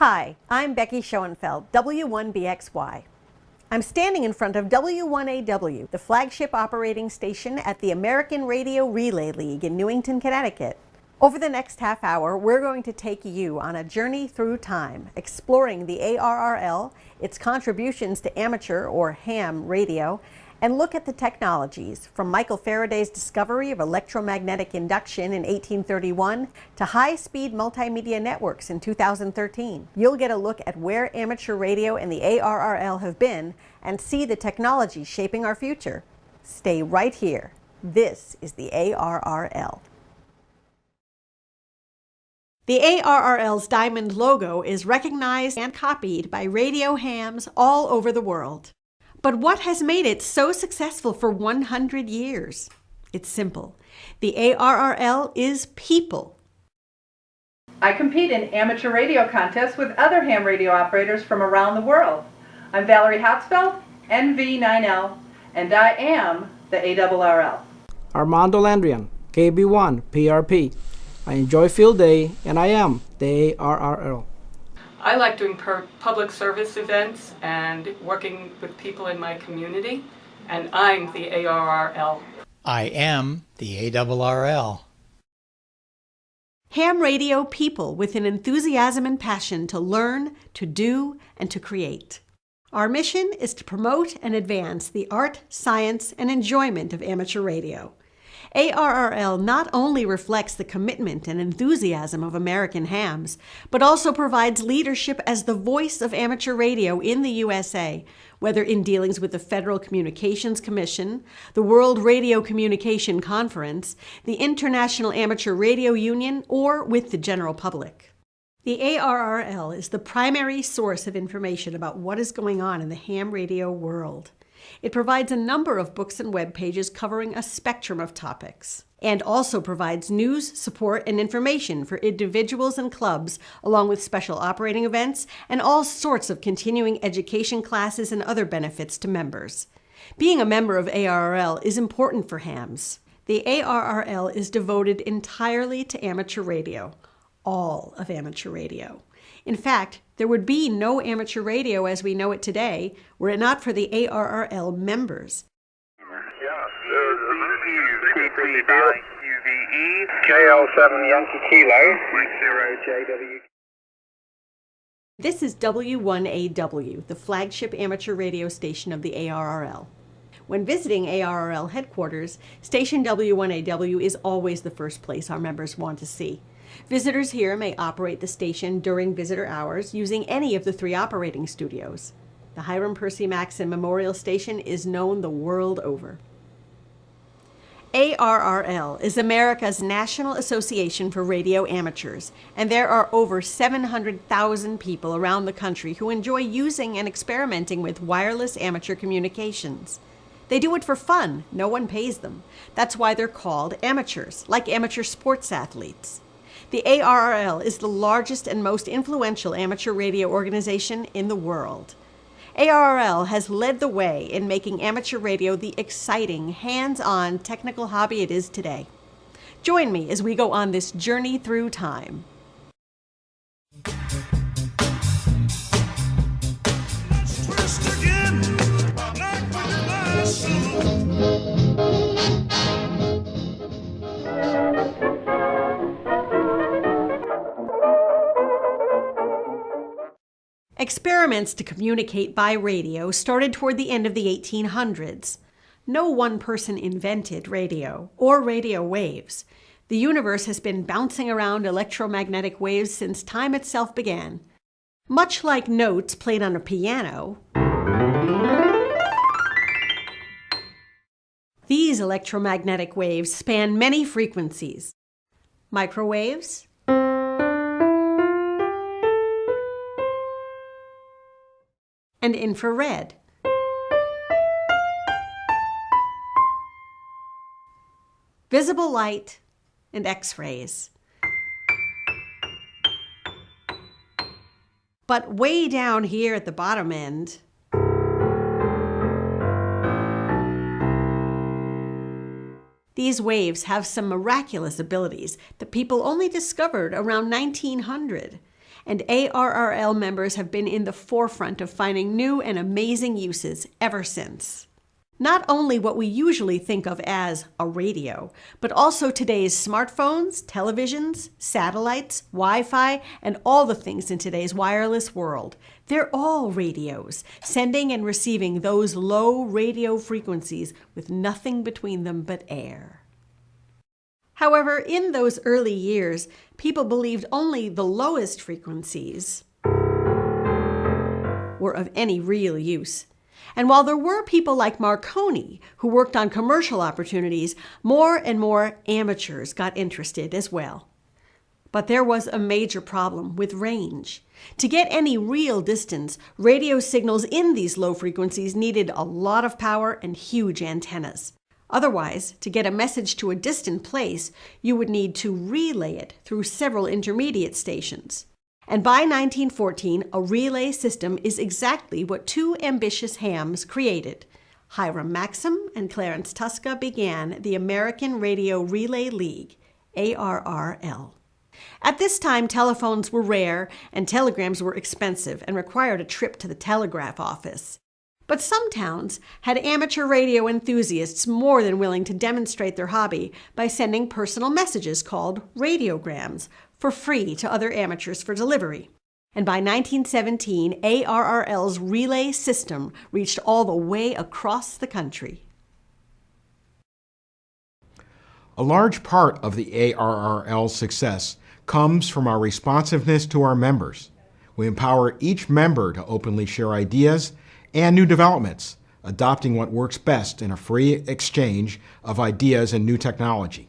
Hi, I'm Becky Schoenfeld, W1BXY. I'm standing in front of W1AW, the flagship operating station at the American Radio Relay League in Newington, Connecticut. Over the next half hour, we're going to take you on a journey through time, exploring the ARRL, its contributions to amateur or ham radio, and look at the technologies from Michael Faraday's discovery of electromagnetic induction in 1831 to high-speed multimedia networks in 2013. You'll get a look at where amateur radio and the ARRL have been and see the technology shaping our future. Stay right here. This is the ARRL. The ARRL's diamond logo is recognized and copied by radio hams all over the world. But what has made it so successful for 100 years? It's simple. The ARRL is people. I compete in amateur radio contests with other ham radio operators from around the world. I'm Valerie Hatzfeld, NV9L, and I am the ARRL. Armando Landrian, KB1, PRP. I enjoy field day, and I am the ARRL. I like doing public service events and working with people in my community, and I'm the ARRL. I am the ARRL. Ham radio people with an enthusiasm and passion to learn, to do, and to create. Our mission is to promote and advance the art, science, and enjoyment of amateur radio. ARRL not only reflects the commitment and enthusiasm of American hams, but also provides leadership as the voice of amateur radio in the USA, whether in dealings with the Federal Communications Commission, the World Radio Communication Conference, the International Amateur Radio Union, or with the general public. The ARRL is the primary source of information about what is going on in the ham radio world. It provides a number of books and web pages covering a spectrum of topics, and also provides news, support, and information for individuals and clubs, along with special operating events and all sorts of continuing education classes and other benefits to members. Being a member of ARRL is important for hams. The ARRL is devoted entirely to amateur radio, all of amateur radio. In fact, there would be no amateur radio as we know it today were it not for the ARRL members. KL7 Yankee Kilo, 60JW. This is W1AW, the flagship amateur radio station of the ARRL. When visiting ARRL headquarters, station W1AW is always the first place our members want to see. Visitors here may operate the station during visitor hours using any of the 3 operating studios. The Hiram Percy Maxim Memorial Station is known the world over. ARRL is America's National Association for Radio Amateurs, and there are over 700,000 people around the country who enjoy using and experimenting with wireless amateur communications. They do it for fun. No one pays them. That's why they're called amateurs, like amateur sports athletes. The ARRL is the largest and most influential amateur radio organization in the world. ARRL has led the way in making amateur radio the exciting, hands-on technical hobby it is today. Join me as we go on this journey through time. Experiments to communicate by radio started toward the end of the 1800s. No one person invented radio or radio waves. The universe has been bouncing around electromagnetic waves since time itself began. Much like notes played on a piano, these electromagnetic waves span many frequencies. Microwaves, and infrared. Visible light and X-rays. But way down here at the bottom end, these waves have some miraculous abilities that people only discovered around 1900. and ARRL members have been in the forefront of finding new and amazing uses ever since. Not only what we usually think of as a radio, but also today's smartphones, televisions, satellites, Wi-Fi, and all the things in today's wireless world. They're all radios, sending and receiving those low radio frequencies with nothing between them but air. However, in those early years, people believed only the lowest frequencies were of any real use. And while there were people like Marconi who worked on commercial opportunities, more and more amateurs got interested as well. But there was a major problem with range. To get any real distance, radio signals in these low frequencies needed a lot of power and huge antennas. Otherwise, to get a message to a distant place, you would need to relay it through several intermediate stations. And by 1914, a relay system is exactly what two ambitious hams created. Hiram Maxim and Clarence Tuska began the American Radio Relay League, ARRL. At this time, telephones were rare and telegrams were expensive and required a trip to the telegraph office. But some towns had amateur radio enthusiasts more than willing to demonstrate their hobby by sending personal messages called radiograms for free to other amateurs for delivery. And by 1917, ARRL's relay system reached all the way across the country. A large part of the ARRL's success comes from our responsiveness to our members. We empower each member to openly share ideas and new developments, adopting what works best in a free exchange of ideas and new technology.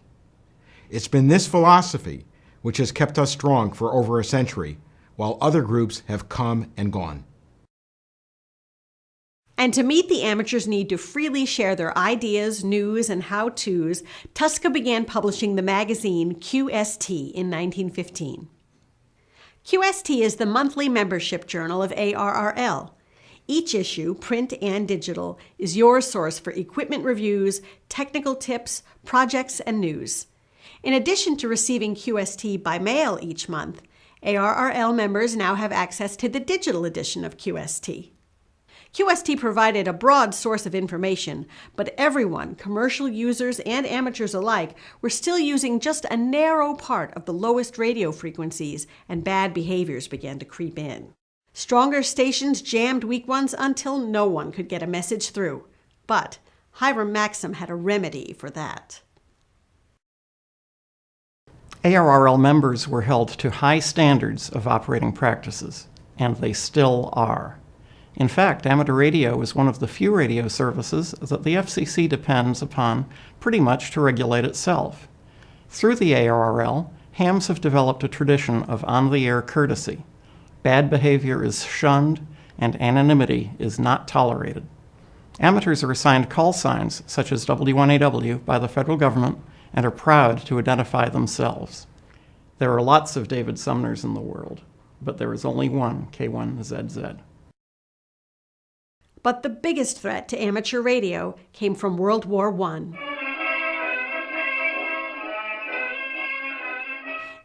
It's been this philosophy which has kept us strong for over a century, while other groups have come and gone. And to meet the amateurs' need to freely share their ideas, news, and how-tos, Tuska began publishing the magazine QST in 1915. QST is the monthly membership journal of ARRL. Each issue, print and digital, is your source for equipment reviews, technical tips, projects, and news. In addition to receiving QST by mail each month, ARRL members now have access to the digital edition of QST. QST provided a broad source of information, but everyone, commercial users and amateurs alike, were still using just a narrow part of the lowest radio frequencies, and bad behaviors began to creep in. Stronger stations jammed weak ones until no one could get a message through. But Hiram Maxim had a remedy for that. ARRL members were held to high standards of operating practices, and they still are. In fact, amateur radio is one of the few radio services that the FCC depends upon pretty much to regulate itself. Through the ARRL, hams have developed a tradition of on-the-air courtesy. Bad behavior is shunned, and anonymity is not tolerated. Amateurs are assigned call signs, such as W1AW, by the federal government, and are proud to identify themselves. There are lots of David Sumners in the world, but there is only one K1ZZ. But the biggest threat to amateur radio came from World War I.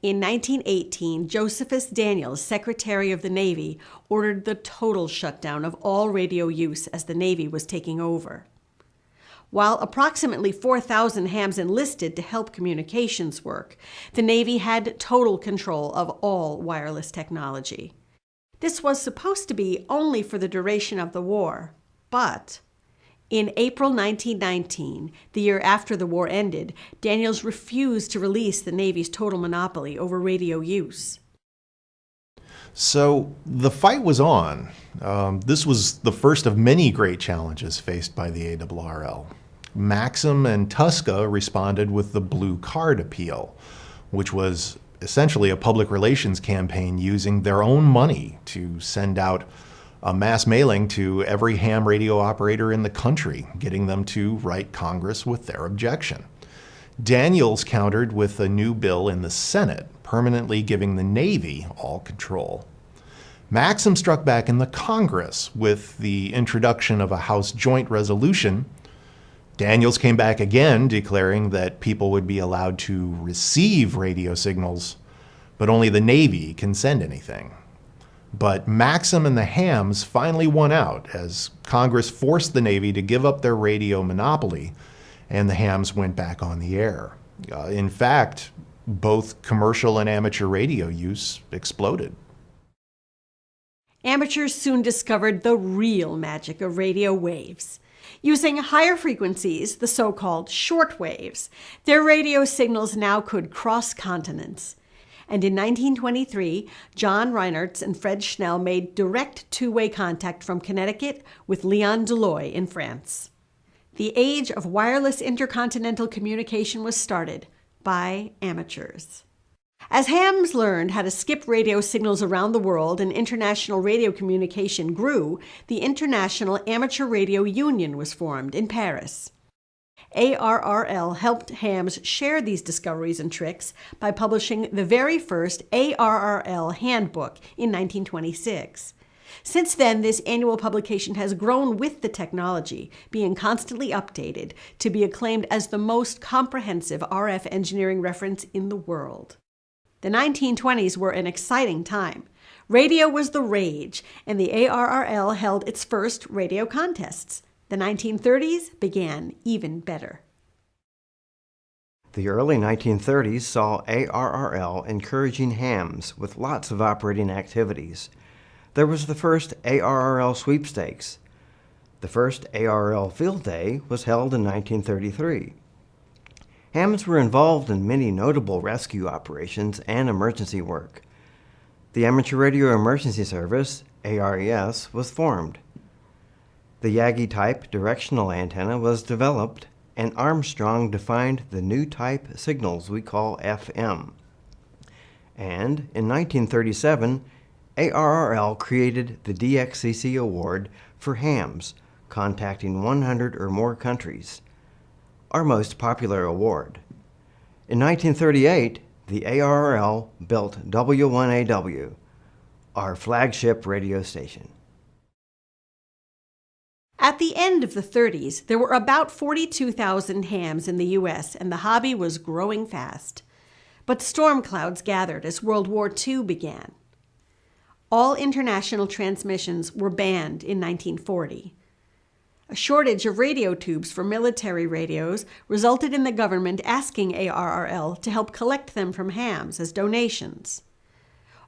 In 1918, Josephus Daniels, Secretary of the Navy, ordered the total shutdown of all radio use as the Navy was taking over. While approximately 4,000 hams enlisted to help communications work, the Navy had total control of all wireless technology. This was supposed to be only for the duration of the war, but in April 1919, the year after the war ended, Daniels refused to release the Navy's total monopoly over radio use. So the fight was on. This was the first of many great challenges faced by the ARRL. Maxim and Tuska responded with the Blue Card Appeal, which was essentially a public relations campaign using their own money to send out a mass mailing to every ham radio operator in the country, getting them to write Congress with their objection. Daniels countered with a new bill in the Senate, permanently giving the Navy all control. Maxim struck back in the Congress with the introduction of a House Joint Resolution. Daniels came back again, declaring that people would be allowed to receive radio signals, but only the Navy can send anything. But Maxim and the hams finally won out as Congress forced the Navy to give up their radio monopoly, and the hams went back on the air. In fact, both commercial and amateur radio use exploded. Amateurs soon discovered the real magic of radio waves. Using higher frequencies, the so-called short waves, their radio signals now could cross continents. And in 1923, John Reinertz and Fred Schnell made direct two-way contact from Connecticut with Leon Deloy in France. The age of wireless intercontinental communication was started by amateurs. As hams learned how to skip radio signals around the world and international radio communication grew, the International Amateur Radio Union was formed in Paris. ARRL helped hams share these discoveries and tricks by publishing the very first ARRL handbook in 1926. Since then, this annual publication has grown with the technology, being constantly updated to be acclaimed as the most comprehensive RF engineering reference in the world. The 1920s were an exciting time. Radio was the rage, and the ARRL held its first radio contests. The 1930s began even better. The early 1930s saw ARRL encouraging hams with lots of operating activities. There was the first ARRL sweepstakes. The first ARRL field day was held in 1933. Hams were involved in many notable rescue operations and emergency work. The Amateur Radio Emergency Service, ARES, was formed. The Yagi-type directional antenna was developed, and Armstrong defined the new type signals we call FM. And in 1937, ARRL created the DXCC Award for hams, contacting 100 or more countries, our most popular award. In 1938, the ARRL built W1AW, our flagship radio station. At the end of the 30s, there were about 42,000 hams in the U.S., and the hobby was growing fast. But storm clouds gathered as World War II began. All international transmissions were banned in 1940. A shortage of radio tubes for military radios resulted in the government asking ARRL to help collect them from hams as donations.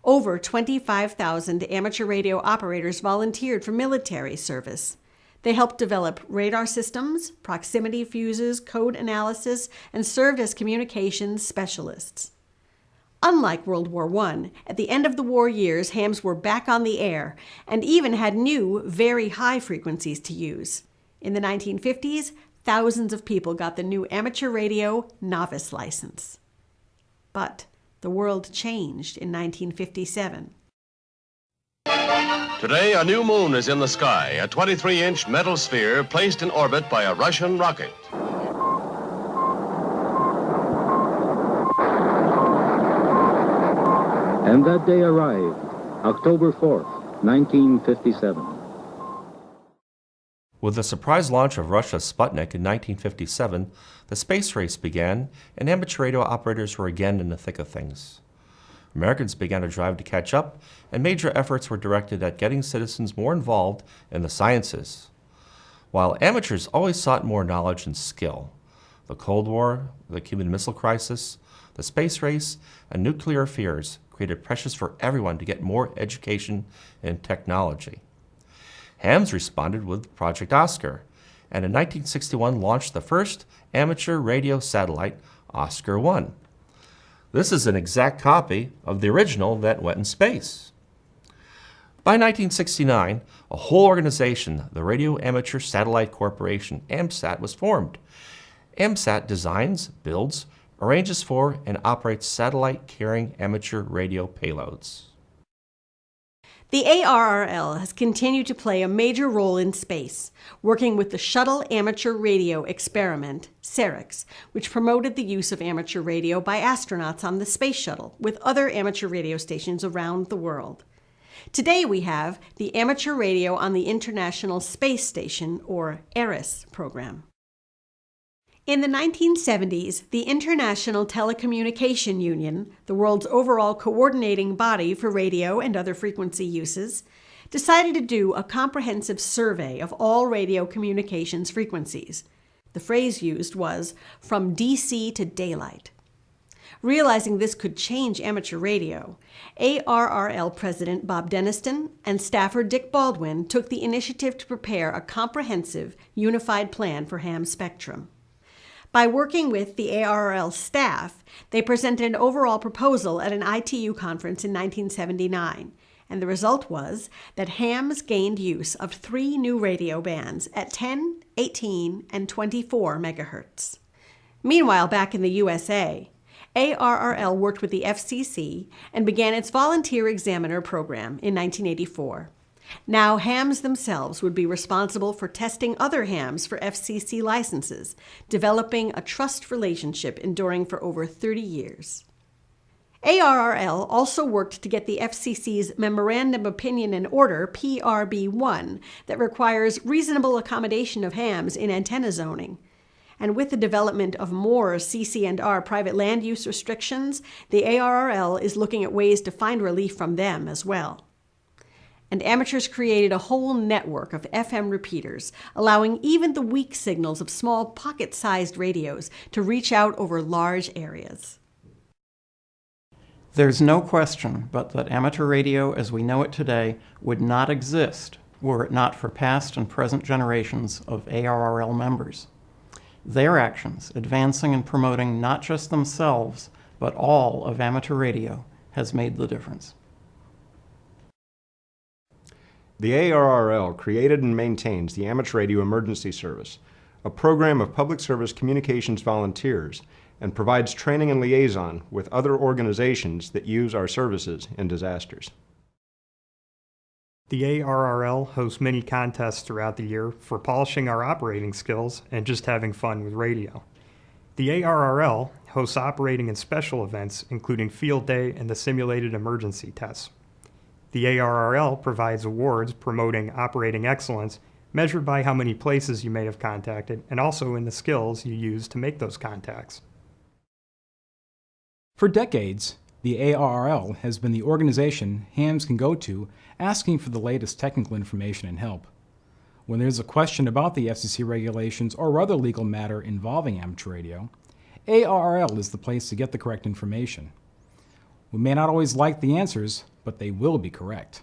Over 25,000 amateur radio operators volunteered for military service. They helped develop radar systems, proximity fuses, code analysis, and served as communications specialists. Unlike World War I, at the end of the war years, hams were back on the air and even had new, very high frequencies to use. In the 1950s, thousands of people got the new amateur radio novice license. But the world changed in 1957. Today, a new moon is in the sky, a 23-inch metal sphere placed in orbit by a Russian rocket. And that day arrived, October 4th, 1957. With the surprise launch of Russia's Sputnik in 1957, the space race began, and amateur radio operators were again in the thick of things. Americans began a drive to catch up, and major efforts were directed at getting citizens more involved in the sciences. While amateurs always sought more knowledge and skill, the Cold War, the Cuban Missile Crisis, the space race, and nuclear fears created pressures for everyone to get more education in technology. Hams responded with Project Oscar, and in 1961 launched the first amateur radio satellite, Oscar 1. This is an exact copy of the original that went in space. By 1969, a whole organization, the Radio Amateur Satellite Corporation, AMSAT, was formed. AMSAT designs, builds, arranges for, and operates satellite-carrying amateur radio payloads. The ARRL has continued to play a major role in space, working with the Shuttle Amateur Radio Experiment, SAREX, which promoted the use of amateur radio by astronauts on the space shuttle with other amateur radio stations around the world. Today we have the Amateur Radio on the International Space Station, or ARRIS, program. In the 1970s, the International Telecommunication Union, the world's overall coordinating body for radio and other frequency uses, decided to do a comprehensive survey of all radio communications frequencies. The phrase used was, "from DC to daylight." Realizing this could change amateur radio, ARRL President Bob Denniston and staffer Dick Baldwin took the initiative to prepare a comprehensive, unified plan for ham spectrum. By working with the ARRL staff, they presented an overall proposal at an ITU conference in 1979, and the result was that hams gained use of 3 new radio bands at 10, 18, and 24 megahertz. Meanwhile, back in the USA, ARRL worked with the FCC and began its volunteer examiner program in 1984. Now, hams themselves would be responsible for testing other hams for FCC licenses, developing a trust relationship enduring for over 30 years. ARRL also worked to get the FCC's Memorandum Opinion and Order, PRB1, that requires reasonable accommodation of hams in antenna zoning. And with the development of more CC&R private land use restrictions, the ARRL is looking at ways to find relief from them as well. And amateurs created a whole network of FM repeaters, allowing even the weak signals of small pocket-sized radios to reach out over large areas. There's no question but that amateur radio as we know it today would not exist were it not for past and present generations of ARRL members. Their actions, advancing and promoting not just themselves, but all of amateur radio, has made the difference. The ARRL created and maintains the Amateur Radio Emergency Service, a program of public service communications volunteers, and provides training and liaison with other organizations that use our services in disasters. The ARRL hosts many contests throughout the year for polishing our operating skills and just having fun with radio. The ARRL hosts operating and special events, including Field Day and the simulated emergency tests. The ARRL provides awards promoting operating excellence, measured by how many places you may have contacted, and also in the skills you use to make those contacts. For decades, the ARRL has been the organization hams can go to asking for the latest technical information and help. When there's a question about the FCC regulations or other legal matter involving amateur radio, ARRL is the place to get the correct information. We may not always like the answers, but they will be correct.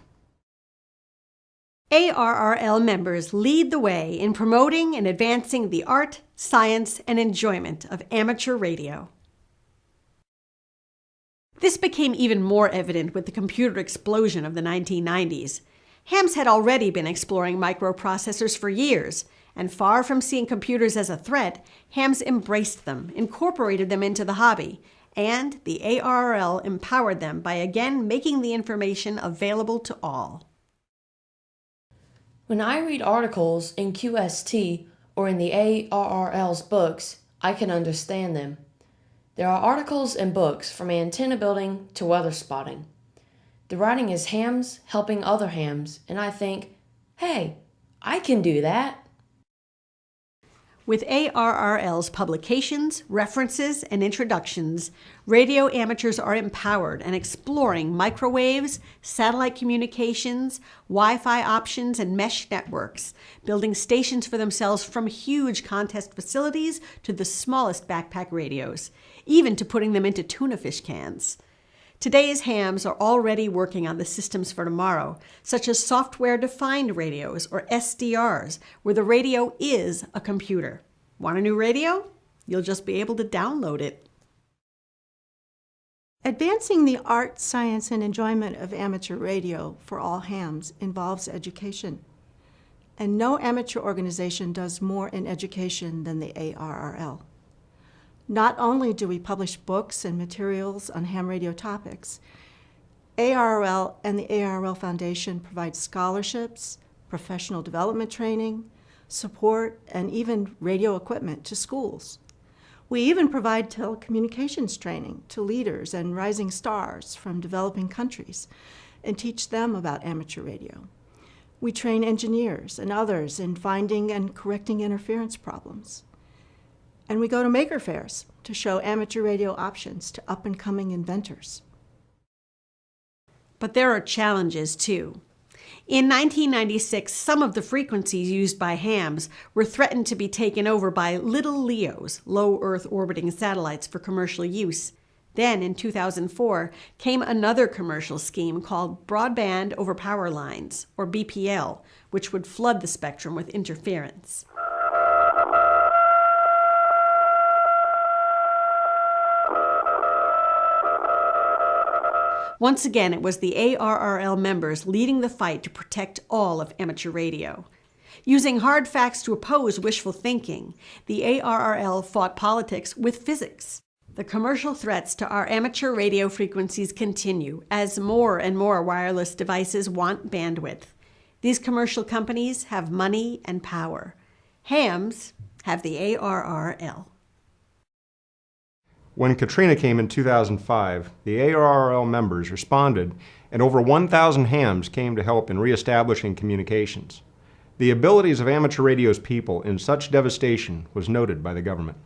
ARRL members lead the way in promoting and advancing the art, science, and enjoyment of amateur radio. This became even more evident with the computer explosion of the 1990s. Hams had already been exploring microprocessors for years, and far from seeing computers as a threat, hams embraced them, incorporated them into the hobby, and the ARRL empowered them by again making the information available to all. When I read articles in QST or in the ARRL's books, I can understand them. There are articles and books from antenna building to weather spotting. The writing is hams helping other hams, and I think, hey, I can do that. With ARRL's publications, references, and introductions, radio amateurs are empowered and exploring microwaves, satellite communications, Wi-Fi options, and mesh networks, building stations for themselves from huge contest facilities to the smallest backpack radios, even to putting them into tuna fish cans. Today's hams are already working on the systems for tomorrow, such as software-defined radios, or SDRs, where the radio is a computer. Want a new radio? You'll just be able to download it. Advancing the art, science, and enjoyment of amateur radio for all hams involves education. And no amateur organization does more in education than the ARRL. Not only do we publish books and materials on ham radio topics, ARRL and the ARRL Foundation provide scholarships, professional development training, support, and even radio equipment to schools. We even provide telecommunications training to leaders and rising stars from developing countries and teach them about amateur radio. We train engineers and others in finding and correcting interference problems. And we go to maker fairs to show amateur radio options to up-and-coming inventors. But there are challenges, too. In 1996, some of the frequencies used by hams were threatened to be taken over by Little LEOs, low Earth orbiting satellites for commercial use. Then, in 2004, came another commercial scheme called Broadband over Power Lines, or BPL, which would flood the spectrum with interference. Once again, it was the ARRL members leading the fight to protect all of amateur radio. Using hard facts to oppose wishful thinking, the ARRL fought politics with physics. The commercial threats to our amateur radio frequencies continue as more and more wireless devices want bandwidth. These commercial companies have money and power. Hams have the ARRL. When Katrina came in 2005, the ARRL members responded, and over 1,000 hams came to help in reestablishing communications. The abilities of amateur radio's people in such devastation was noted by the government.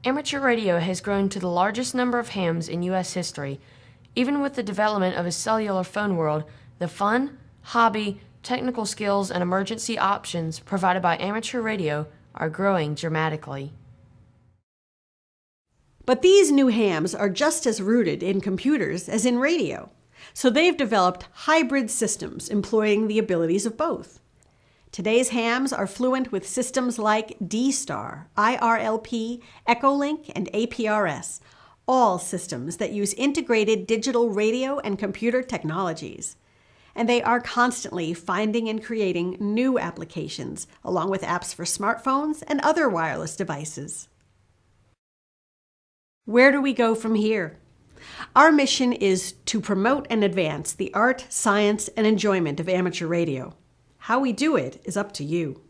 Amateur radio has grown to the largest number of hams in U.S. history. Even with the development of a cellular phone world, the fun, hobby, technical skills, and emergency options provided by amateur radio are growing dramatically. But these new hams are just as rooted in computers as in radio, so they've developed hybrid systems employing the abilities of both. Today's hams are fluent with systems like D-Star, IRLP, Echolink, and APRS, all systems that use integrated digital radio and computer technologies. And they are constantly finding and creating new applications, along with apps for smartphones and other wireless devices. Where do we go from here? Our mission is to promote and advance the art, science, and enjoyment of amateur radio. How we do it is up to you.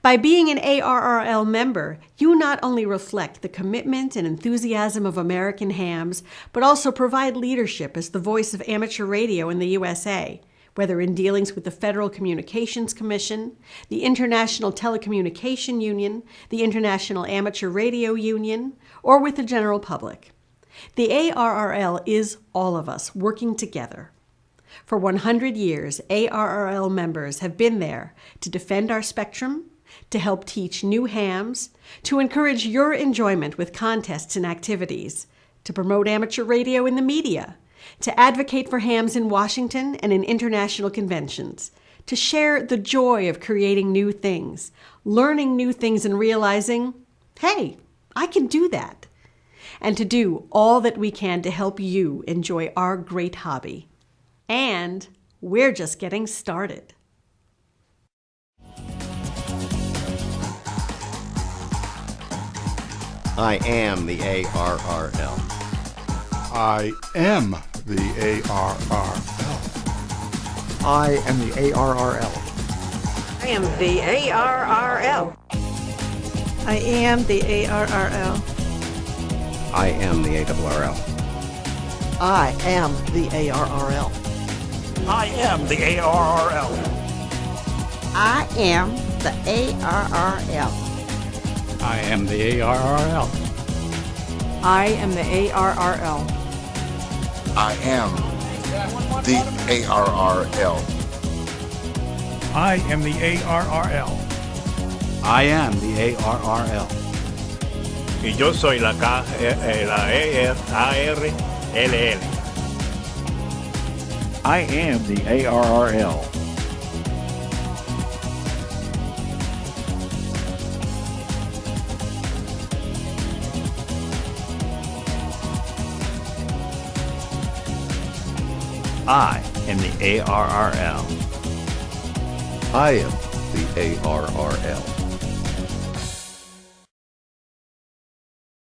By being an ARRL member, you not only reflect the commitment and enthusiasm of American hams, but also provide leadership as the voice of amateur radio in the USA, whether in dealings with the Federal Communications Commission, the International Telecommunication Union, the International Amateur Radio Union, or with the general public. The ARRL is all of us working together. For 100 years, ARRL members have been there to defend our spectrum, to help teach new hams, to encourage your enjoyment with contests and activities, to promote amateur radio in the media, to advocate for hams in Washington and in international conventions, to share the joy of creating new things, learning new things and realizing, hey, I can do that, and to do all that we can to help you enjoy our great hobby. And we're just getting started. I am the ARRL. I am the ARRL. I am the ARRL. I am the ARRL. I am the ARRL. I am the ARRL. I am the ARRL. I am the ARRL. I am the ARRL. I am the ARRL. I am the ARRL. I am the ARRL. I am the ARRL. I am the ARRL. Y yo soy la ARRL. I am the ARRL. I am the ARRL. I am the ARRL.